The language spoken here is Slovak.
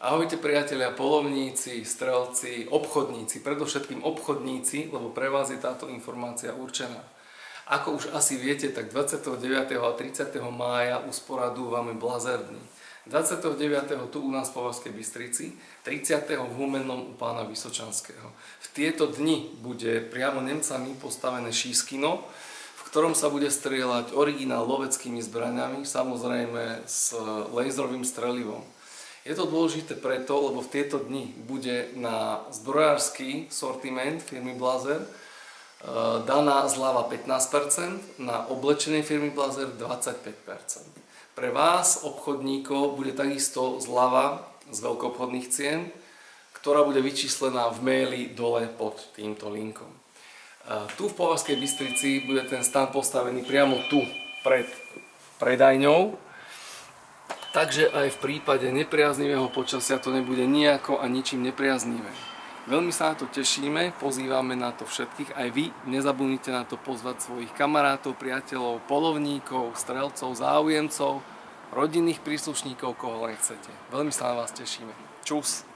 Ahojte priatelia, poľovníci, strelci, obchodníci, predovšetkým obchodníci, lebo pre vás je táto informácia určená. Ako už asi viete, tak 29. a 30. mája usporadúvame Blazer dny. 29. tu u nás v Považskej Bystrici, 30. v Humennom u pána Vysočanského. V tieto dni bude priamo Nemcami postavené šískino, v ktorom sa bude strieľať originál loveckými zbraňami, samozrejme s laserovým strelivom. Je to dôležité preto, lebo v tieto dni bude na zbrojársky sortiment firmy Blazer daná zľava 15%, na oblečenej firmy Blazer 25%. Pre vás, obchodníkov, bude takisto zľava z veľkoobchodných cien, ktorá bude vyčíslená v maili dole pod týmto linkom. Tu v Považskej Bystrici bude ten stan postavený priamo tu pred predajňou. Takže aj v prípade nepriaznivého počasia to nebude nijako a ničím nepriaznivé. Veľmi sa na to tešíme, pozývame na to všetkých, aj vy nezabudnite na to pozvať svojich kamarátov, priateľov, poľovníkov, strelcov, záujemcov, rodinných príslušníkov, koho len chcete. Veľmi sa na vás tešíme. Čus!